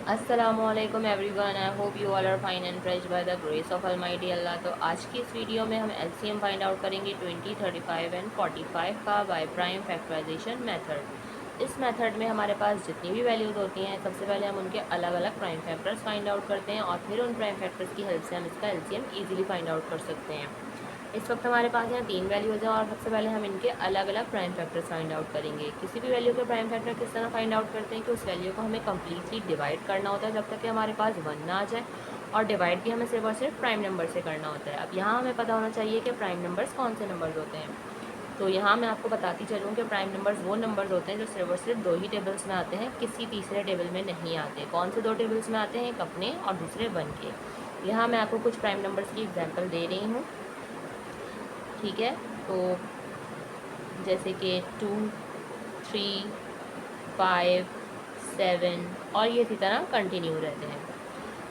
अस्सलामुअलैकुम everyone, I hope you all are fine and fresh by the grace of almighty Allah. तो आज की इस वीडियो में हम एलसीएम फाइंड आउट करेंगे 20, 35 एंड 45 का बाय प्राइम फैक्टराइजेशन मेथड। इस मेथड में हमारे पास जितनी भी वैल्यूज़ होती हैं, सबसे पहले हम उनके अलग अलग प्राइम फैक्टर्स फाइंड आउट करते हैं और फिर उन प्राइम फैक्टर्स की हेल्प से हम इसका एलसीएम ईजिली फाइंड आउट कर सकते हैं। इस वक्त हमारे पास यहाँ 3 वैल्यूज़ हैं और सबसे पहले हम इनके अलग अलग प्राइम फैक्टर्स फाइंड आउट करेंगे। किसी भी वैल्यू के प्राइम फैक्टर किस तरह फाइंड आउट करते हैं कि उस वैल्यू को हमें कम्प्लीटली डिवाइड करना होता है जब तक कि हमारे पास 1 ना आ जाए, और डिवाइड भी हमें सिर्फ और सिर्फ प्राइम नंबर से करना होता है। अब यहाँ हमें पता होना चाहिए कि प्राइम नंबर्स कौन से नंबर्स होते हैं। तो यहाँ मैं आपको बताती चलूँ कि प्राइम नंबर्स वो नंबर्स होते हैं जो सिर्फ और सिर्फ 2 ही टेबल्स में आते हैं, किसी तीसरे टेबल में नहीं आते। कौन से 2 टेबल्स में आते हैं? एक अपने और दूसरे 1 के। यहाँ मैं आपको कुछ प्राइम नंबर्स की एग्जाम्पल दे रही हूँ, ठीक है। तो जैसे कि 2, 3, 5, 7 और ये इसी तरह कंटिन्यू रहते हैं।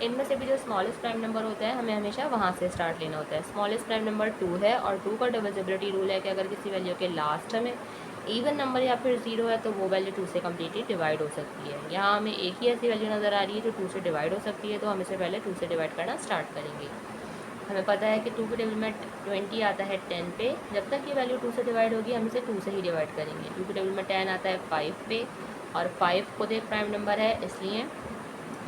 इनमें से भी जो स्मॉलेस्ट प्राइम नंबर होता है हमें हमेशा वहाँ से स्टार्ट लेना होता है। स्मॉलेस्ट प्राइम नंबर 2 है और 2 का डिविजिबिलिटी रूल है कि अगर किसी वैल्यू के लास्ट में इवन नंबर या फिर 0 है तो वो वैल्यू 2 से कम्प्लीटली डिवाइड हो सकती है। यहाँ हमें एक ही ऐसी वैल्यू नज़र आ रही है जो 2 से डिवाइड हो सकती है, तो हम इसे पहले 2 से डिवाइड करना स्टार्ट करेंगे। हमें पता है कि 2 के टेबल में 20 आता है 10 पे। जब तक ये वैल्यू 2 से डिवाइड होगी हम इसे 2 से ही डिवाइड करेंगे। 2 के टेबल में 10 आता है 5 पे, और 5 खुद एक प्राइम नंबर है, इसलिए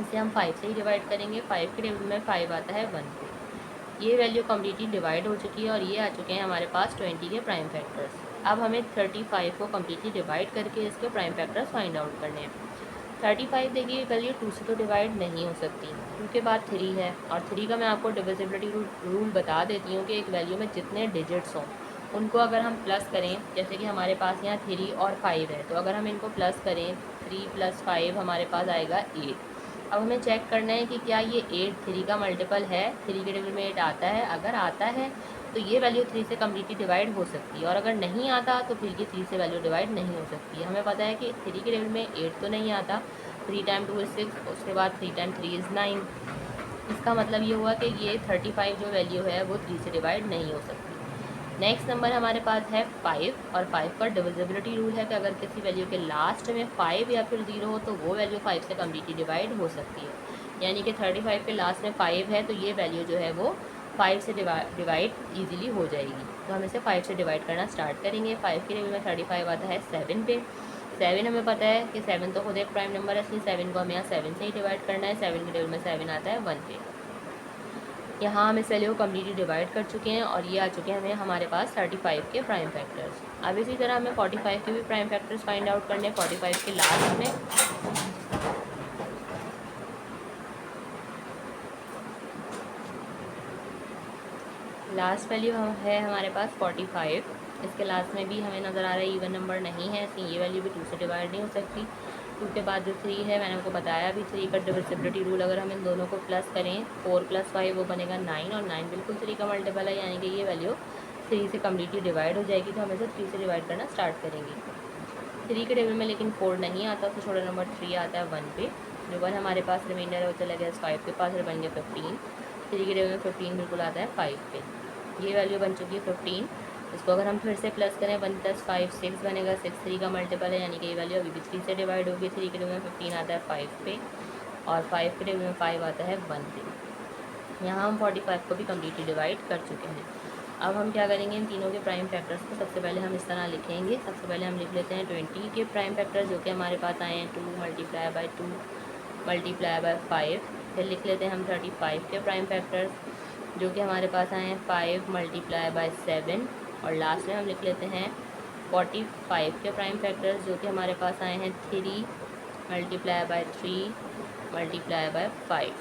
इसे हम 5 से ही डिवाइड करेंगे। 5 के टेबल में 5 आता है 1 पे। ये वैल्यू कम्प्लीटली डिवाइड हो चुकी है और ये आ चुके हैं हमारे पास 20 के प्राइम फैक्टर्स। अब हमें 35 को कम्प्लीटली डिवाइड करके इसके प्राइम फैक्टर्स फाइंड आउट करने हैं। 35 देखिए वैल्यू 2 से तो डिवाइड नहीं हो सकती। 2 के बाद 3 है और 3 का मैं आपको डिविजिबिलिटी रूल बता देती हूँ कि एक वैल्यू में जितने डिजिट्स हों उनको अगर हम प्लस करें, जैसे कि हमारे पास यहाँ 3 और 5 है, तो अगर हम इनको प्लस करें 3 + 5 हमारे पास आएगा 8। अब हमें चेक करना है कि क्या ये 8 3 का मल्टीपल है। 3 के टेबल में 8 आता है, अगर आता है तो ये वैल्यू 3 से कम्प्लीटली डिवाइड हो सकती है, और अगर नहीं आता तो फिर ये 3 से वैल्यू डिवाइड नहीं हो सकती है। हमें पता है कि 3 के टेबल में 8 तो नहीं आता, 3 × 2 = 6, उसके बाद 3 × 3 = 9। इसका मतलब ये हुआ कि ये 35 जो वैल्यू है वो 3 से डिवाइड नहीं हो सकती। नेक्स्ट नंबर हमारे पास है 5, और 5 का डिविजिबिलिटी रूल है कि अगर किसी वैल्यू के लास्ट में 5 या फिर 0 हो तो वो वैल्यू 5 से कम्प्लीटली डिवाइड हो सकती है। यानी कि 35 के लास्ट में 5 है तो ये वैल्यू जो है वो 5 से डिवाइड ईजिली हो जाएगी। तो हम इसे 5 से डिवाइड करना स्टार्ट करेंगे। 5 के टेबल में 35 आता है 7 पे। 7 हमें पता है कि 7 तो खुद एक प्राइम नंबर है, इसलिए 7 को हमें यहाँ 7 से ही डिवाइड करना है। 7 के टेबल में 7 आता है 1 पे। यहाँ हम इस वैल्यू को कम्प्लीटली डिवाइड कर चुके हैं और ये आ चुके हैं हमें हमारे पास 35 के प्राइम फैक्टर्स। अब इसी तरह हमें 45 के भी प्राइम फैक्टर्स फाइंड आउट करने हैं। 45 के लास्ट में वैल्यू है हमारे पास 45। इसके लास्ट में भी हमें नज़र आ रहा है इवन नंबर नहीं है, इसलिए ये वैल्यू भी 2 से डिवाइड नहीं हो सकती। 2 के बाद जो 3 है, मैंने आपको बताया भी 3 का डिविजिबिलिटी रूल, अगर हम इन दोनों को प्लस करें 4 + 5 वो बनेगा 9, और 9 बिल्कुल 3 का मल्टीपल है, यानी कि ये वैल्यू 3 से कम्प्लीटली डिवाइड हो जाएगी। तो हम इसे 3 से डिवाइड करना स्टार्ट करेंगे। 3 के टेबल में लेकिन 4 नहीं आता, तो छोटा नंबर 3 आता है 1 पे। जो 1 हमारे पास रिमाइंडर है वो चला गया 5 के पास, बन गया 15। 3 के टेबल में 15 बिल्कुल आता है 5 पे। ये वैल्यू बन चुकी है 15। इसको अगर हम फिर से प्लस करें 1 + 5 6 बनेगा। 6 3 का मल्टीपल है, यानी कि ये वैल्यू अभी भी 3 से डिवाइड होगी। 3 के टेबल में 15 आता है 5 पे, और 5 के टेबल में 5 आता है 1 पे। यहाँ हम 45 को भी कम्प्लीटली डिवाइड कर चुके हैं। अब हम क्या करेंगे, इन तीनों के प्राइम फैक्टर्स को सबसे पहले हम इस तरह लिखेंगे। सबसे पहले हम लिख लेते हैं 20 के प्राइम फैक्टर्स जो कि हमारे पास आए हैं 2 × 2 × 5। फिर लिख लेते हैं हम 35 के प्राइम फैक्टर्स जो कि हमारे पास आए हैं 5 × 7, और लास्ट में हम लिख लेते हैं 45 के प्राइम फैक्टर्स जो कि हमारे पास आए हैं 3 × 3 × 5।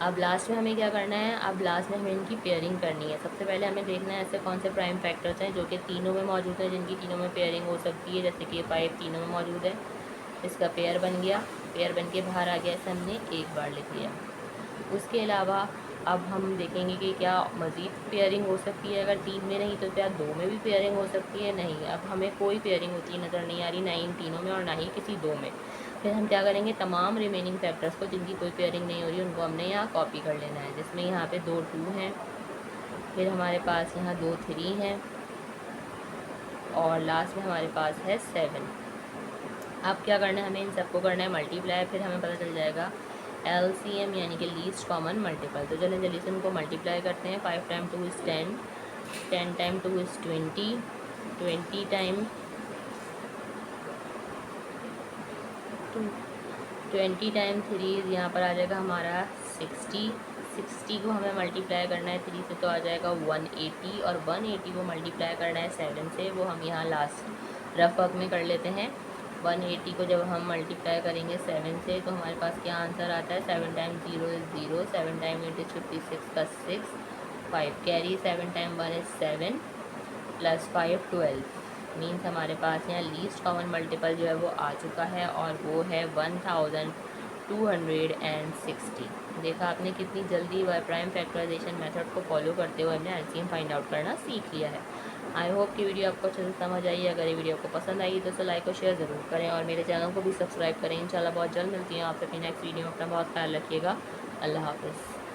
अब लास्ट में हमें क्या करना है, अब लास्ट में हमें इनकी पेयरिंग करनी है। सबसे पहले हमें देखना है ऐसे कौन से प्राइम फैक्टर्स हैं जो कि तीनों में मौजूद हैं, जिनकी तीनों में पेयरिंग हो सकती है। जैसे कि 5 तीनों में मौजूद है, इसका पेयर बन गया, पेयर बन के बाहर आ गया, इसे हमने एक बार लिख लिया। उसके अलावा अब हम देखेंगे कि क्या मज़ीद पेयरिंग हो सकती है। अगर 3 में नहीं तो क्या 2 में भी पेयरिंग हो सकती है? नहीं, अब हमें कोई पेयरिंग होती नज़र नहीं आ रही, ना ही इन तीनों में और ना ही किसी 2 में। फिर हम क्या करेंगे, तमाम रिमेनिंग फैक्टर्स को जिनकी कोई पेयरिंग नहीं हो रही उनको हमने यहाँ कॉपी कर लेना है। जिसमें यहाँ पे 2 2 हैं, फिर हमारे पास यहाँ 2 3 हैं, और लास्ट में हमारे पास है 7। अब क्या करना है, हमें इन सबको करना है मल्टीप्लाई, फिर हमें पता चल जाएगा LCM यानी कि लीस्ट कॉमन मल्टीपल। तो चलें जल्दी से उनको मल्टीप्लाई करते हैं। 5 time 2 is 10, 10 time 2 is 20, 20 time 20 time 3 यहाँ पर आ जाएगा हमारा 60, 60 को हमें मल्टीप्लाई करना है 3 से तो आ जाएगा 180, और 180 को मल्टीप्लाई करना है 7 से, वो हम यहाँ लास्ट रफ वर्क में कर लेते हैं। 180 को जब हम मल्टीप्लाई करेंगे 7 से तो हमारे पास क्या आंसर आता है, 7 टाइम 0 इज़ 0, 7 टाइम 8 इज़ 56 का 6, 5 carry, 7 time 1 is 7 plus 5 12। Means हमारे पास यहाँ लीस्ट कॉमन मल्टीपल जो है वो आ चुका है और वो है 1260। देखा आपने कितनी जल्दी बाय प्राइम फैक्टराइजेशन मेथड को फॉलो करते हुए हमने एलसीएम फाइंड आउट करना सीख लिया है। आई होप कि वीडियो आपको अच्छे से समझ आई। अगर ये वीडियो आपको पसंद आई तो इसे लाइक और शेयर ज़रूर करें और मेरे चैनल को भी सब्सक्राइब करें। इंशाल्लाह बहुत जल्द मिलती हैं आपसे अपनी नेक्स्ट वीडियो में। अपना बहुत ख्याल रखिएगा। अल्लाह हाफ़िज़।